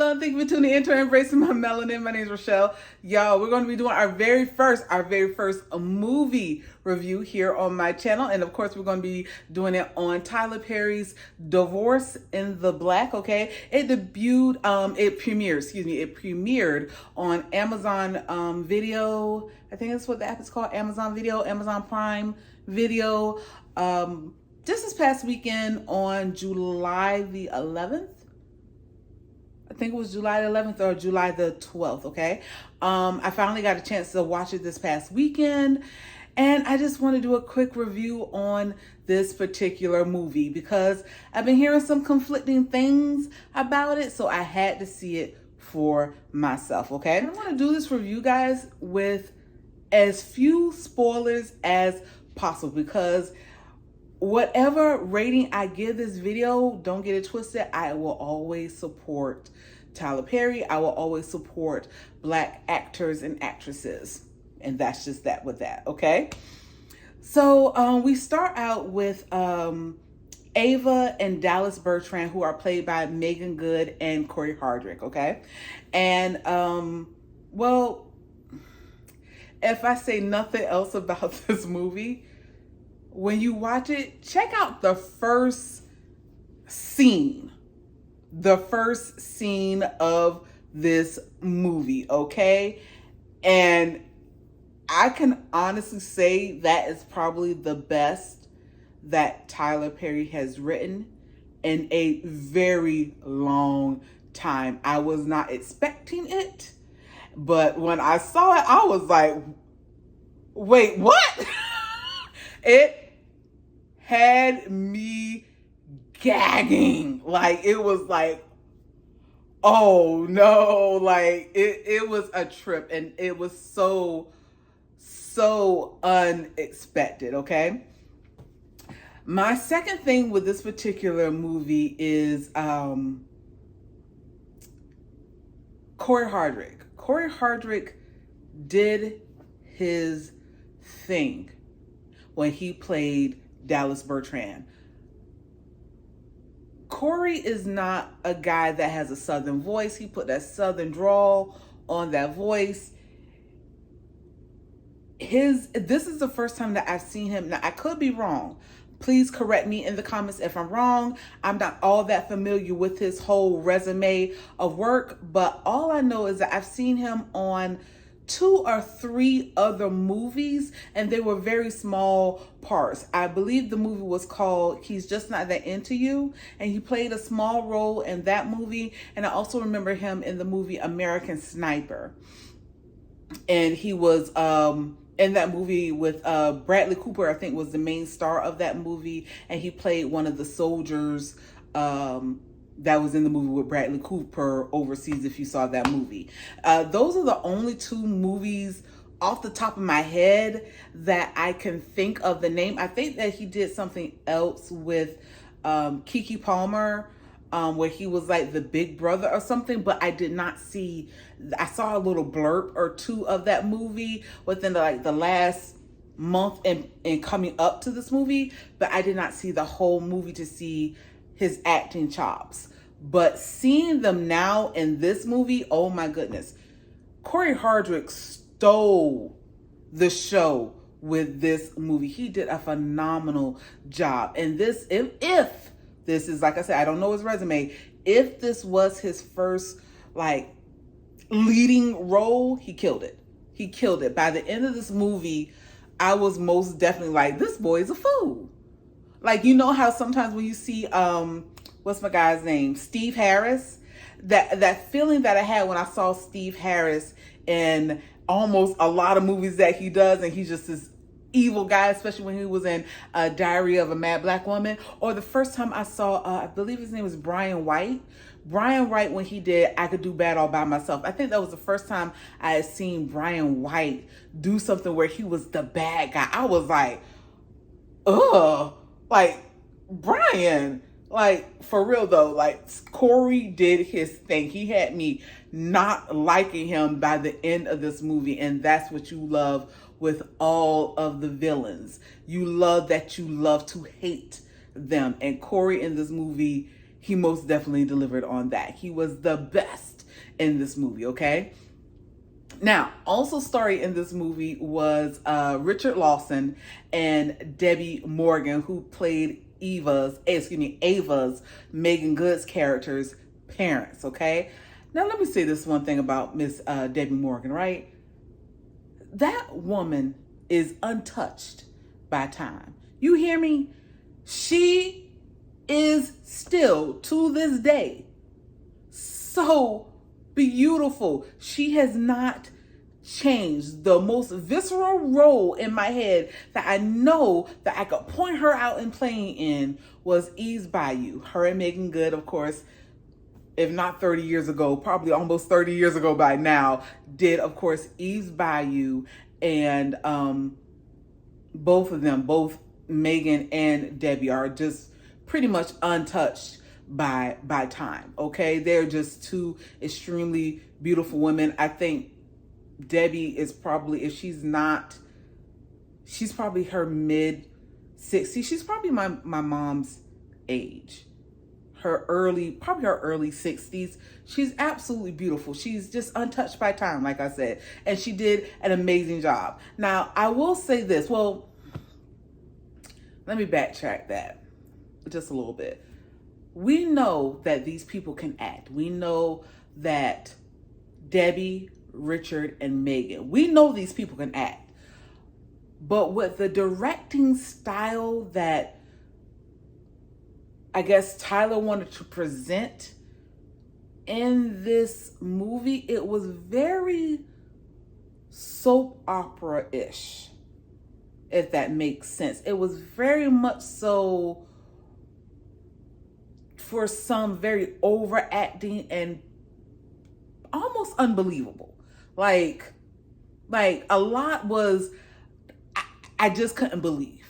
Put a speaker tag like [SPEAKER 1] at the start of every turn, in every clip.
[SPEAKER 1] Hello, and thank you for tuning in to Embracing My Melanin. My name is Rochelle. Y'all, we're going to be doing our very first movie review here on my channel. And of course, we're going to be doing it on Tyler Perry's Divorce in the Black, okay? It premiered on Amazon Video. I think that's what the app is called, Amazon Video, Amazon Prime Video. Just this past weekend on July the 11th. I think it was July the 11th or July the 12th, okay? I finally got a chance to watch it this past weekend, and I just want to do a quick review on this particular movie because I've been hearing some conflicting things about it, so I had to see it for myself, okay? I want to do this review, guys, with as few spoilers as possible because whatever rating I give this video, don't get it twisted, I will always support Tyler Perry. I will always support Black actors and actresses. And that's just that with that, okay? So we start out with Ava and Dallas Bertrand, who are played by Meagan Good and Corey Hardrick, okay? And, well, if I say nothing else about this movie, when you watch it, check out the first scene. The first scene of this movie, okay? And I can honestly say that is probably the best that Tyler Perry has written in a very long time. I was not expecting it, but when I saw it, I was like, wait, what? It had me gagging. Like, it was like, oh no, like it was a trip, and it was so unexpected, okay? My second thing with this particular movie is Corey Hardrick. Corey Hardrick did his thing when he played Dallas Bertrand. Corey is not a guy that has a southern voice. He put that southern drawl on that voice. This is the first time that I've seen him. Now, I could be wrong. Please correct me in the comments if I'm wrong. I'm not all that familiar with his whole resume of work, but all I know is that I've seen him on 2 or 3 other movies, and they were very small parts. I believe the movie was called He's Just Not That Into You, and he played a small role in that movie. And I also remember him in the movie American Sniper, and he was in that movie with Bradley Cooper, I think, was the main star of that movie, and he played one of the soldiers that was in the movie with Bradley Cooper overseas, if you saw that movie. Those are the only 2 movies off the top of my head that I can think of the name. I think that he did something else with Keke Palmer, where he was like the big brother or something, but I did not see, I saw a little blurb or 2 of that movie within the last month and coming up to this movie, but I did not see the whole movie to see his acting chops. But seeing them now in this movie, oh my goodness. Corey Hardrick stole the show with this movie. He did a phenomenal job. And this, if this is, like I said, I don't know his resume, if this was his first leading role, he killed it. He killed it. By the end of this movie, I was most definitely like, this boy is a fool. Like, you know how sometimes when you see what's my guy's name? Steve Harris. That feeling that I had when I saw Steve Harris in almost a lot of movies that he does, and he's just this evil guy, especially when he was in Diary of a Mad Black Woman. Or the first time I saw, I believe his name was Brian White. Brian White, when he did I Could Do Bad All By Myself. I think that was the first time I had seen Brian White do something where he was the bad guy. I was like, ugh, like, Brian. Like, for real though, like, Corey did his thing. He had me not liking him by the end of this movie, and that's what you love with all of the villains. You love to hate them, and Corey in this movie, he most definitely delivered on that. He was the best in this movie, okay? Now, also starring in this movie was Richard Lawson and Debbie Morgan, who played Ava's Megan Good's character's parents, okay? Now, let me say this one thing about Miss Debbie Morgan, right? That woman is untouched by time. You hear me? She is still, to this day, so beautiful. She has not changed. The most visceral role in my head that I know that I could point her out and playing in was Eve's Bayou. Her and Megan Good, of course, if not 30 years ago, probably almost 30 years ago by now, did, of course, Eve's Bayou. And both of them, both Megan and Debbie, are just pretty much untouched by time, okay? They're just two extremely beautiful women. I think Debbie is probably, if she's not, she's probably her mid-60s. She's probably my mom's age. Probably her early 60s. She's absolutely beautiful. She's just untouched by time, like I said. And she did an amazing job. Now, I will say this. Well, let me backtrack that just a little bit. We know that these people can act. We know that Debbie, Richard, and Megan, we know these people can act. But with the directing style that I guess Tyler wanted to present in this movie, it was very soap opera-ish, if that makes sense. It was very much so, for some, very overacting and almost unbelievable. Like a lot was, I just couldn't believe,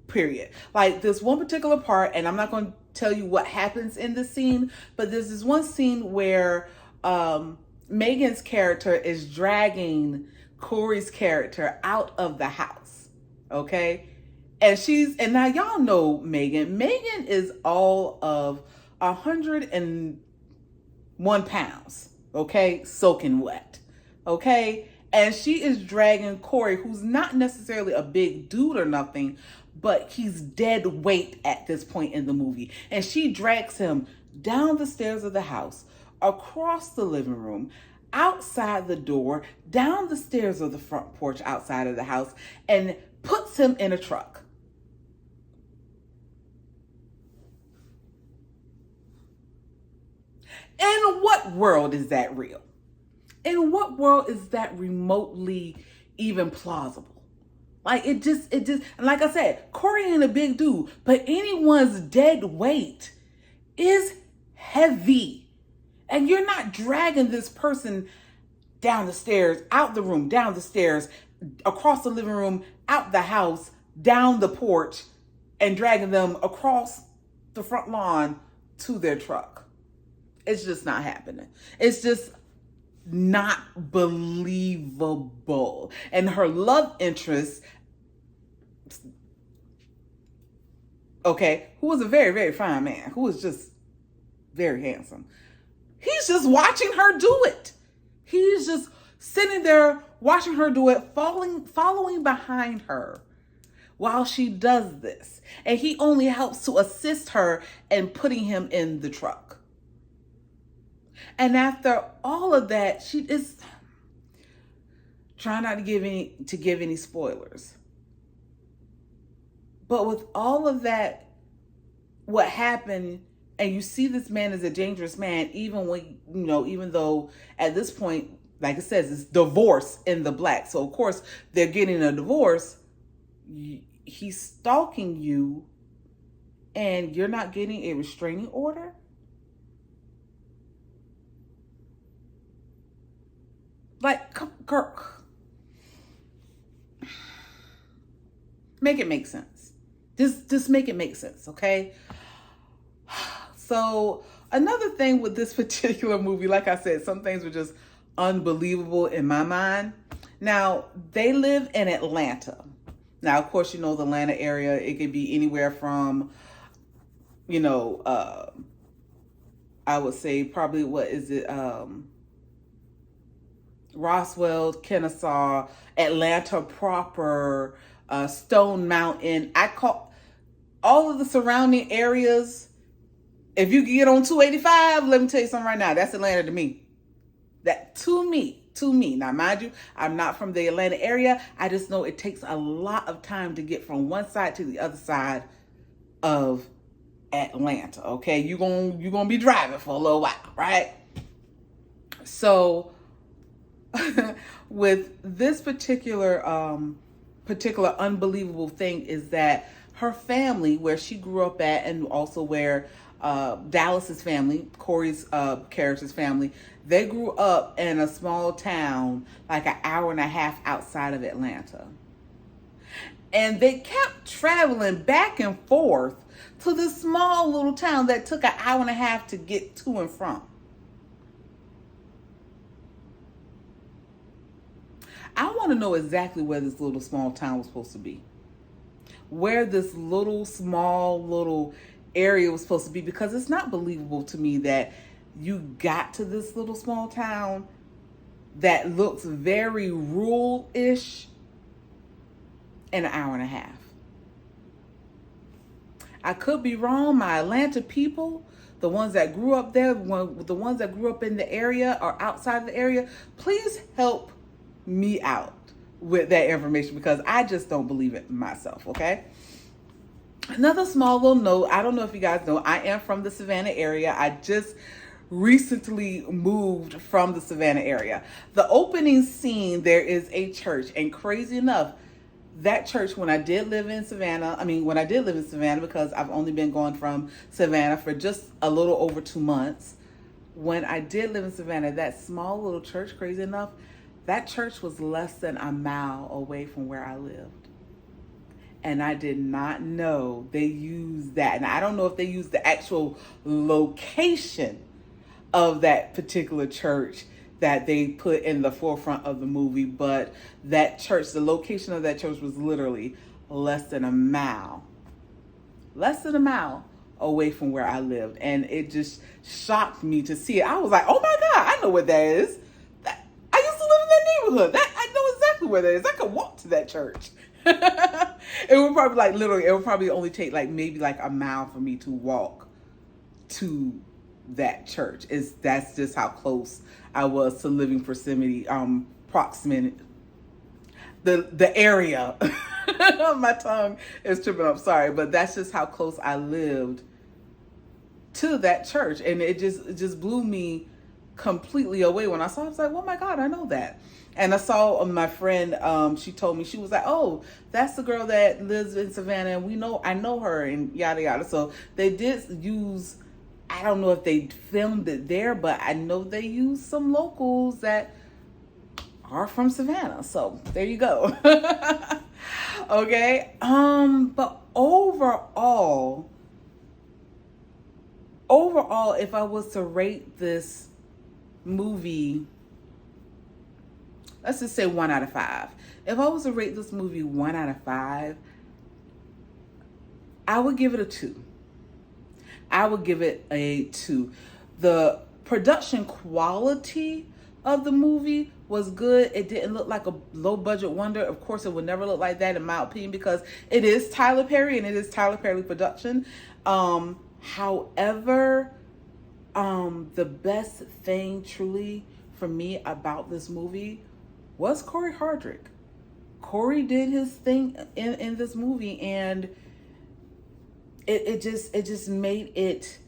[SPEAKER 1] period. Like this one particular part, and I'm not going to tell you what happens in the scene, but there's this one scene where Megan's character is dragging Corey's character out of the house, okay? And now y'all know Megan. Megan is all of 101 pounds, okay? Soaking wet, okay? And she is dragging Corey, who's not necessarily a big dude or nothing, but he's dead weight at this point in the movie. And she drags him down the stairs of the house, across the living room, outside the door, down the stairs of the front porch outside of the house, and puts him in a truck. In what world is that real? In what world is that remotely even plausible? Like it just, and like I said, Corey ain't a big dude, but anyone's dead weight is heavy. And you're not dragging this person down the stairs, out the room, down the stairs, across the living room, out the house, down the porch, and dragging them across the front lawn to their truck. It's just not happening. It's just not believable. And her love interest, okay, who was a very, very fine man, who was just very handsome, he's just watching her do it. He's just sitting there watching her do it, following behind her while she does this. And he only helps to assist her in putting him in the truck. And after all of that, she is trying not to give any spoilers. But with all of that, what happened, and you see this man is a dangerous man, even when, even though at this point, like it says, it's divorce in the black. So of course they're getting a divorce. He's stalking you and you're not getting a restraining order. Like, Kirk, make it make sense. Just make it make sense, okay? So another thing with this particular movie, like I said, some things were just unbelievable in my mind. Now, they live in Atlanta. Now, of course, the Atlanta area, it could be anywhere from, I would say probably, what is it? Roswell, Kennesaw, Atlanta proper, Stone Mountain. I call all of the surrounding areas. If you can get on 285, let me tell you something right now. That's Atlanta to me. That to me. Now, mind you, I'm not from the Atlanta area. I just know it takes a lot of time to get from one side to the other side of Atlanta. Okay, you're gonna be driving for a little while, right? So with this particular unbelievable thing is that her family, where she grew up at, and also where Dallas's family, Corey's character's family, they grew up in a small town like an hour and a half outside of Atlanta. And they kept traveling back and forth to this small little town that took an hour and a half to get to and from. I want to know exactly where this little small town was supposed to be. Where this little area was supposed to be, because it's not believable to me that you got to this little small town that looks very rural-ish in an hour and a half. I could be wrong. My Atlanta people, the ones that grew up there, the ones that grew up in the area or outside the area, please help me out with that information, because I just don't believe it myself, okay? Another small little note, I don't know if you guys know, I am from the Savannah area. I just recently moved from the Savannah area. The opening scene, there is a church, and crazy enough, that church, when I did live in Savannah, because I've only been going from Savannah for just a little over 2 months. When I did live in Savannah, that small little church, crazy enough, that church was less than a mile away from where I lived. And I did not know they used that. And I don't know if they used the actual location of that particular church that they put in the forefront of the movie, but that church, the location of that church was literally less than a mile away from where I lived. And it just shocked me to see it. I was like, oh my God, I know what that is. I used to live in that neighborhood. I know exactly where that is. I could walk to that church. It would probably only take maybe a mile for me to walk to that church. That's just how close I was to living proximity, the area. My tongue is tripping up, sorry, but that's just how close I lived to that church. And it just blew me completely away when I saw it. I was like, oh my God, I know that. And I saw my friend, she told me, she was like, oh, that's the girl that lives in Savannah, and I know her, and yada yada. So they did use, I don't know if they filmed it there, but I know they used some locals that are from Savannah. So there you go. Okay. But overall, if I was to rate this movie, let's just say 1 out of 5. If I was to rate this movie 1 out of 5, I would give it a 2. I would give it a 2. The production quality of the movie was good. It didn't look like a low budget wonder. Of course, it would never look like that in my opinion, because it is Tyler Perry and it is Tyler Perry production. However, the best thing truly for me about this movie was Corey Hardrick. Corey did his thing in this movie, and it just made it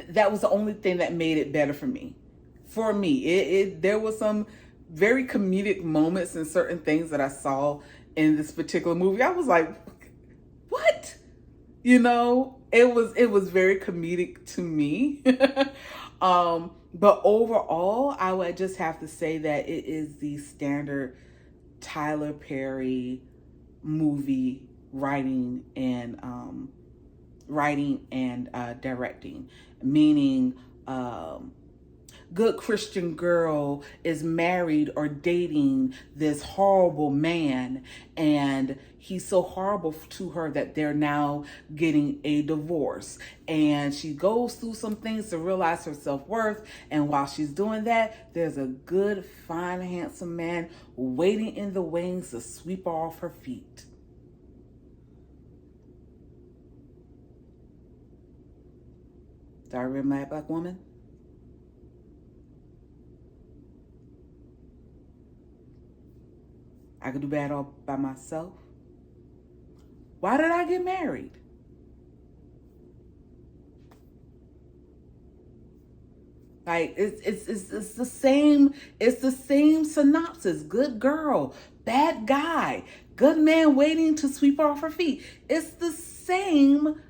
[SPEAKER 1] that was the only thing that made it better for me. There was some very comedic moments and certain things that I saw in this particular movie. I was like, what? It was very comedic to me. But overall, I would just have to say that it is the standard Tyler Perry movie writing and directing, meaning good Christian girl is married or dating this horrible man, and he's so horrible to her that they're now getting a divorce. And she goes through some things to realize her self-worth, and while she's doing that, there's a good, fine, handsome man waiting in the wings to sweep her off her feet. Diary of a Mad Black Woman. I could do bad all by myself. Why did I get married? Like it's the same. It's the same synopsis. Good girl, bad guy, good man waiting to sweep her off her feet. It's the same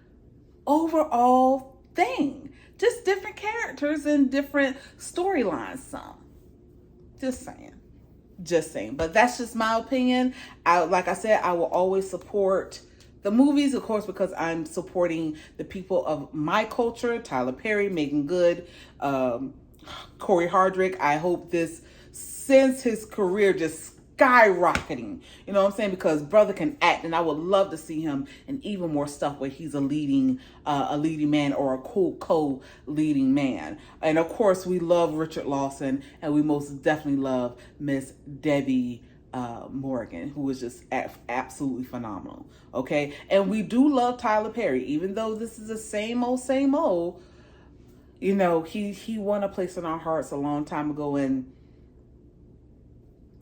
[SPEAKER 1] overall thing. Just different characters and different storylines. Some. Just saying. Just saying. But that's just my opinion. Like I said, I will always support the movies, of course, because I'm supporting the people of my culture. Tyler Perry, Meagan Good, Corey Hardrick. I hope this sends his career just skyrocketing. You know what I'm saying? Because brother can act, and I would love to see him in even more stuff where he's a leading man or a cool co-leading man. And of course, we love Richard Lawson, and we most definitely love Miss Debbie Morgan, who is just absolutely phenomenal. Okay, and we do love Tyler Perry, even though this is the same old. You know, he won a place in our hearts a long time ago, and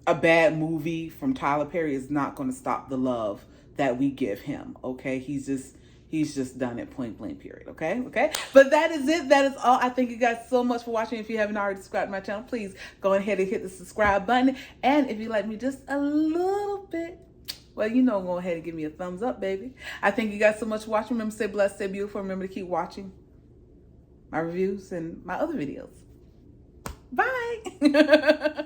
[SPEAKER 1] a bad movie from Tyler Perry is not going to stop the love that we give him. Okay, he's just done it, point blank, period. Okay. But that is it. That is all. I thank you guys so much for watching. If you haven't already subscribed to my channel, please go ahead and hit the subscribe button. And if you like me just a little bit, well, you know, go ahead and give me a thumbs up, baby. I thank you guys so much for watching. Remember, stay blessed, stay beautiful. Remember to keep watching my reviews and my other videos. Bye.